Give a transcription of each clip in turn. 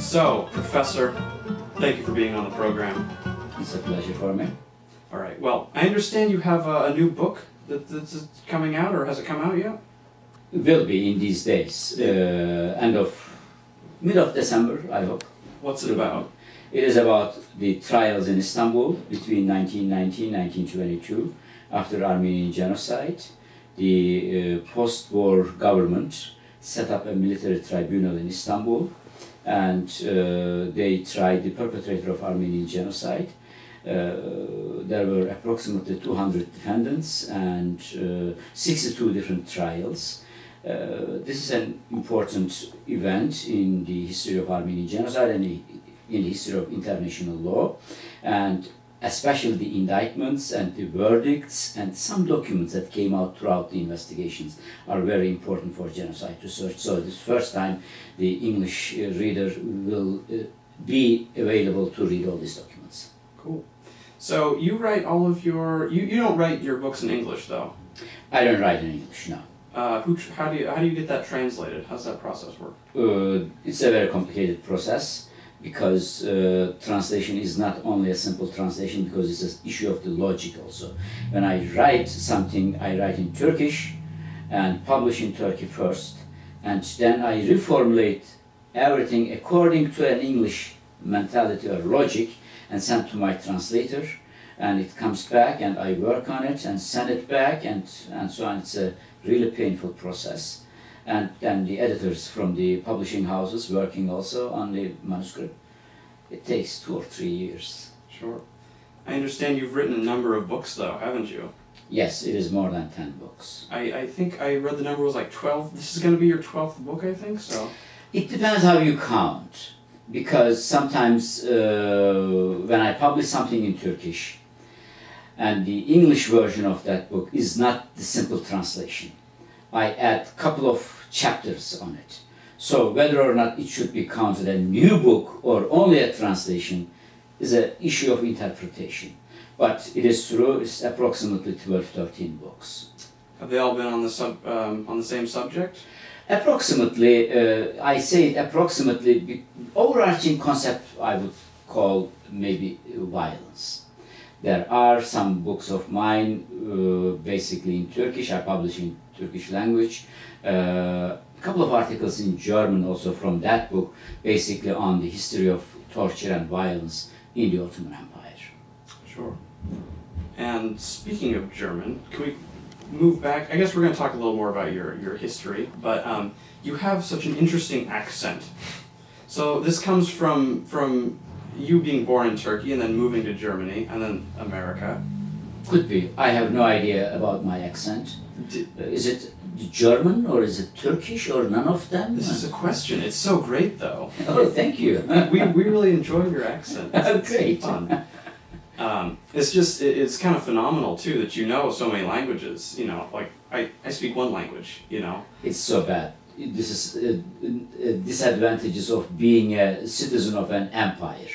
So, Professor, thank you for being on the program. It's a pleasure for me. All right, well, I understand you have a new book that's coming out, or has it come out yet? It will be in these days, mid of December, I hope. What's it about? It is about the trials in Istanbul between 1919 and 1922 after Armenian genocide. The post-war government set up a military tribunal in Istanbul, and they tried the perpetrator of Armenian genocide. There were approximately 200 defendants and 62 different trials. This is an important event in the history of Armenian genocide and in the history of international law, and especially the indictments and the verdicts and some documents that came out throughout the investigations are very important for genocide research. So this first time the English reader will be available to read all these documents. Cool. So you write all of your, you don't write your books in English though? I don't write in English, no. How do you get that translated? How does that process work? It's a very complicated process, because translation is not only a simple translation, because it's an issue of the logic also. When I write something, I write in Turkish and publish in Turkey first, and then I reformulate everything according to an English mentality or logic and send to my translator, and it comes back and I work on it and send it back and so on. It's a really painful process. And then the editors from the publishing houses working also on the manuscript. It takes 2 or 3 years. Sure. I understand you've written a number of books though, haven't you? Yes, it is more than 10 books. I think I read the number was like 12. This is going to be your 12th book, I think, so. It depends how you count, because sometimes when I publish something in Turkish and the English version of that book is not the simple translation, I add a couple of chapters on it. So whether or not it should be counted a new book or only a translation is an issue of interpretation. But it is true, it's approximately 12, 13 books. Have they all been on the same subject? Approximately, I say approximately, overarching concept I would call maybe violence. There are some books of mine, basically in Turkish, I publish in Turkish language. A couple of articles in German also from that book, basically on the history of torture and violence in the Ottoman Empire. Sure. And speaking of German, can we move back? I guess we're going to talk a little more about your history, but you have such an interesting accent. So this comes from you being born in Turkey and then moving to Germany and then America. Could be. I have no idea about my accent. Is it German or is it Turkish or none of them? This is a question. It's so great though. Oh, thank you. we really enjoy your accent. It's Great. fun. It's kind of phenomenal too that you know so many languages. You know, like I speak one language. You know. It's so bad. This is disadvantages of being a citizen of an empire.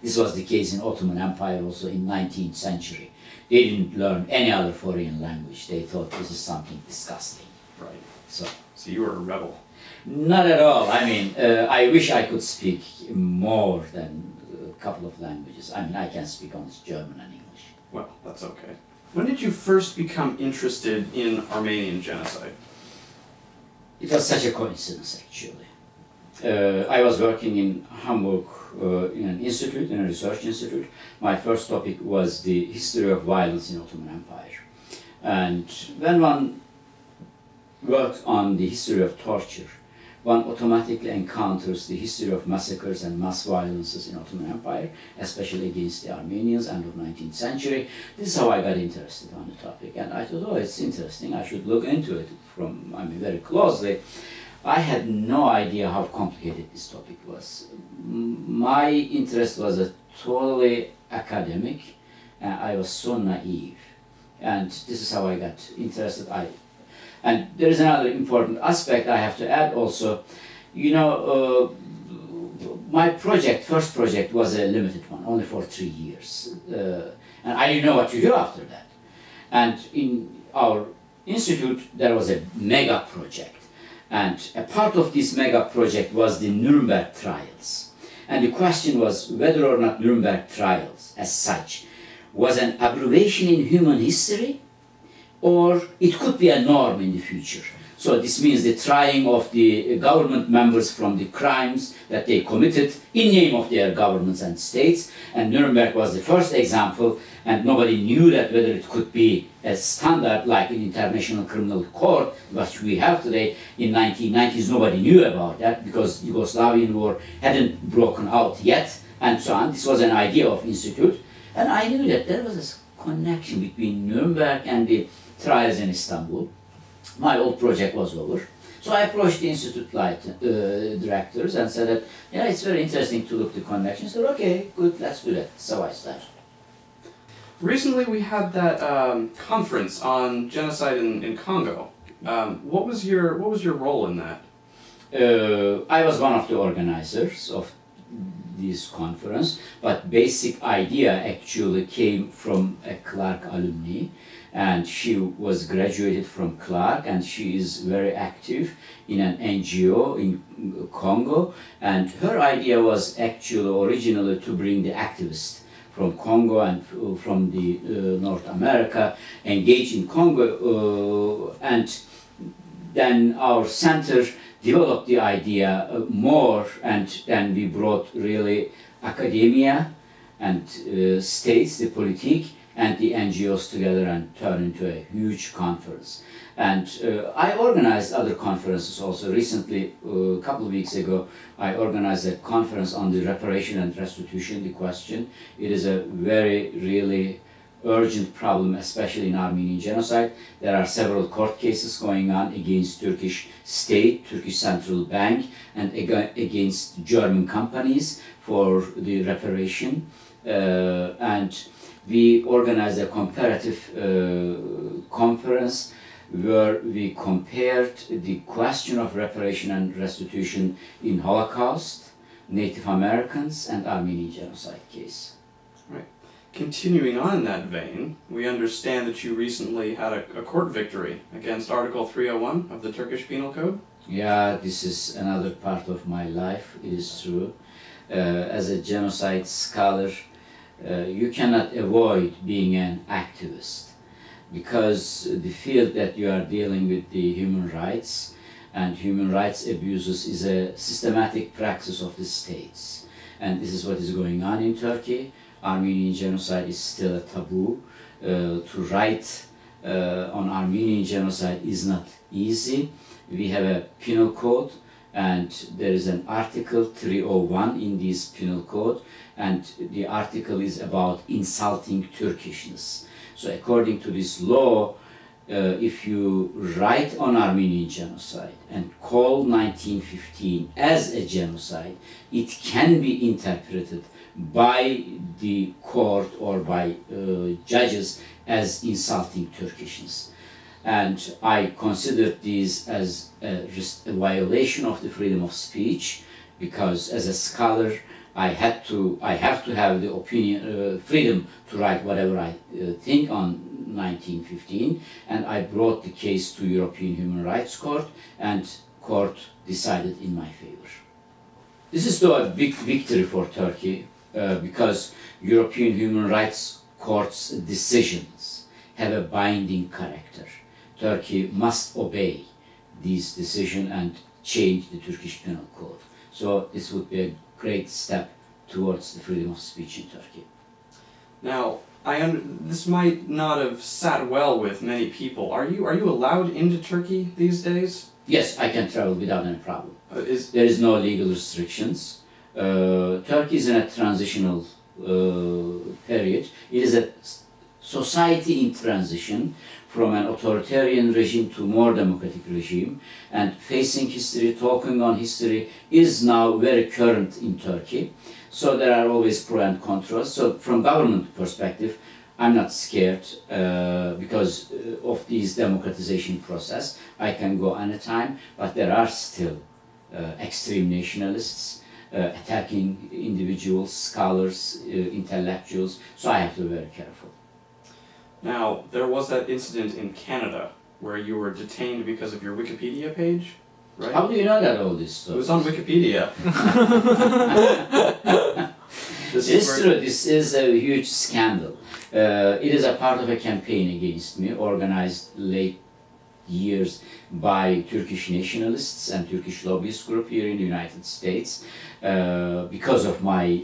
This was the case in Ottoman Empire also in 19th century. They didn't learn any other foreign language. They thought this is something disgusting. Right. So you were a rebel. Not at all. I mean, I wish I could speak more than a couple of languages. I mean, I can speak only German and English. Well, that's okay. When did you first become interested in Armenian genocide? It was such a coincidence, actually. I was working in Hamburg in an institute, in a research institute. My first topic was the history of violence in Ottoman Empire. And when one works on the history of torture, one automatically encounters the history of massacres and mass violences in Ottoman Empire, especially against the Armenians, end of 19th century. This is how I got interested on the topic, and I thought, oh, it's interesting, I should look into it very closely. I had no idea how complicated this topic was. My interest was a totally academic, and I was so naive. And this is how I got interested. And there is another important aspect I have to add also. You know, my first project was a limited one, only for 3 years. And I didn't know what to do after that. And in our institute, there was a mega project. And a part of this mega project was the Nuremberg trials. And the question was whether or not Nuremberg trials, as such, was an aberration in human history, or it could be a norm in the future. So this means the trying of the government members from the crimes that they committed in name of their governments and states. And Nuremberg was the first example, and nobody knew that whether it could be a standard like in International Criminal Court, which we have today. In 1990s, nobody knew about that because Yugoslavian war hadn't broken out yet, and so on. This was an idea of institute, and I knew that there was a connection between Nuremberg and the trials in Istanbul. My old project was over. So I approached the institute directors and said that, yeah, it's very interesting to look at the connections. They said, okay, good, let's do that. So I started. Recently we had that conference on genocide in Congo. What was your role in that? I was one of the organizers of this conference, but basic idea actually came from a Clark alumni, and she was graduated from Clark, and she is very active in an NGO in Congo, and her idea was actually originally to bring the activists from Congo and from the North America engage in Congo, and then our center developed the idea more, and then we brought really academia and states, the politique, and the NGOs together and turned into a huge conference. And I organized other conferences also. Recently, a couple of weeks ago, I organized a conference on the reparation and restitution, the question. It is a very, really urgent problem, especially in Armenian genocide. There are several court cases going on against Turkish state, Turkish Central Bank, and against German companies for the reparation. And we organized a comparative conference where we compared the question of reparation and restitution in Holocaust, Native Americans, and Armenian genocide case. Right. Continuing on in that vein, we understand that you recently had a court victory against Article 301 of the Turkish Penal Code. Yeah, this is another part of my life, it is true. As a genocide scholar, you cannot avoid being an activist, because the field that you are dealing with, the human rights and human rights abuses, is a systematic practice of the states. And this is what is going on in Turkey. Armenian genocide is still a taboo. To write on Armenian genocide is not easy. We have a penal code, and there is an article 301 in this penal code, and the article is about insulting Turkishness. So according to this law, if you write on Armenian genocide and call 1915 as a genocide, it can be interpreted by the court or by judges as insulting Turkishness. And I consider this as a violation of the freedom of speech, because as a scholar, I have to have the opinion, freedom to write whatever I think on 1915, and I brought the case to European Human Rights Court, and court decided in my favor. This is though a big victory for Turkey, because European Human Rights Court's decisions have a binding character. Turkey must obey these decisions and change the Turkish Penal Code. So this would be a great step towards the freedom of speech in Turkey. Now, this might not have sat well with many people. Are you allowed into Turkey these days? Yes, I can travel without any problem. There is no legal restrictions. Turkey is in a transitional period. It is a society in transition from an authoritarian regime to more democratic regime, and facing history, talking on history is now very current in Turkey. So there are always pro and contras. So from government perspective, I'm not scared because of this democratization process. I can go anytime, but there are still extreme nationalists attacking individuals, scholars, intellectuals, so I have to be very careful. Now, there was that incident in Canada where you were detained because of your Wikipedia page. right? How do you know that all this It was stuff? on Wikipedia. This It's is true, where, this is a huge scandal. It is a part of a campaign against me, organized late years by Turkish nationalists and Turkish lobbyist group here in the United States because of my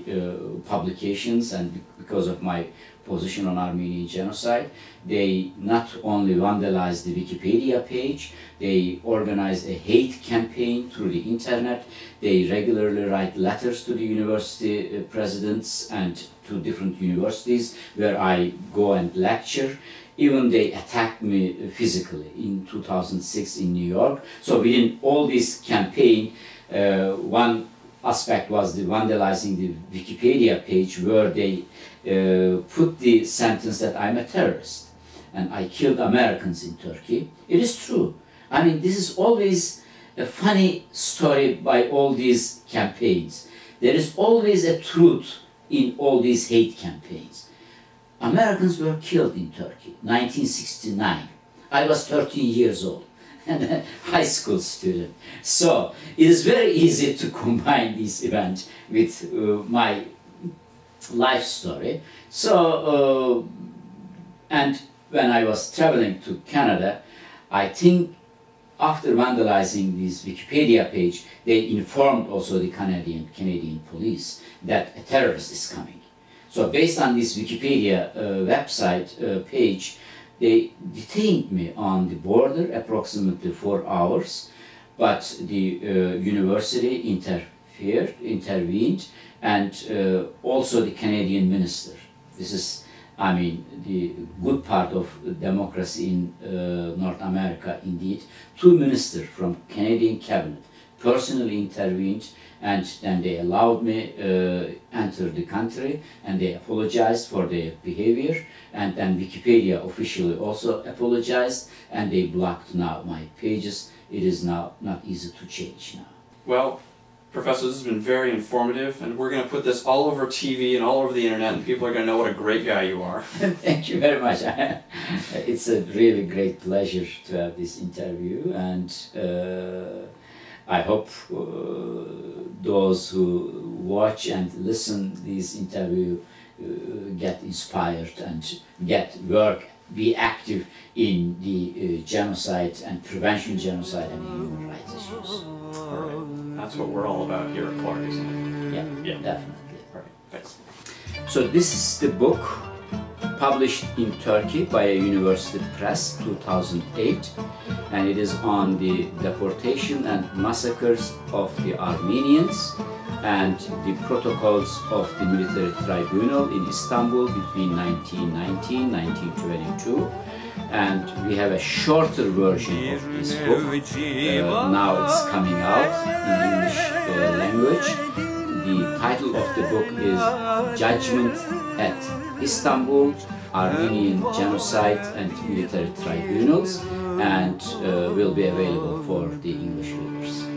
publications and because of my position on Armenian genocide. They not only vandalized the Wikipedia page, they organized a hate campaign through the internet. They regularly write letters to the university presidents and to different universities where I go and lecture. Even they attacked me physically in 2006 in New York. So within all this campaign, one aspect was the vandalizing the Wikipedia page where they put the sentence that I'm a terrorist and I killed Americans in Turkey. It is true. I mean, this is always a funny story by all these campaigns. There is always a truth in all these hate campaigns. Americans were killed in Turkey, 1969. I was 13 years old and a high school student. So it is very easy to combine this event with my life story. So, and when I was traveling to Canada, I think after vandalizing this Wikipedia page, they informed also the Canadian police that a terrorist is coming. So based on this Wikipedia website page, they detained me on the border approximately 4 hours, but the university intervened, and also the Canadian minister. This is, I mean, the good part of democracy in North America indeed. 2 ministers from Canadian cabinet personally intervened, and then they allowed me enter the country, and they apologized for their behavior, and then Wikipedia officially also apologized, and they blocked now my pages. It is now not easy to change now. well, Professor, this has been very informative, and we're going to put this all over TV and all over the internet, and people are going to know what a great guy you are. Thank you very much. It's a really great pleasure to have this interview, and I hope those who watch and listen this interview get inspired and be active in the genocide and prevention genocide and human rights issues. All right. That's what we're all about here at Clark, isn't it? Yeah, Yeah. definitely. All right. Thanks. So this is the book published in Turkey by a university press, 2008, and it is on the deportation and massacres of the Armenians and the protocols of the military tribunal in Istanbul between 1919 and 1922. And we have a shorter version of this book. Now it's coming out in English language. The title of the book is Judgment at Istanbul, Armenian Genocide and Military Tribunals, and will be available for the English readers.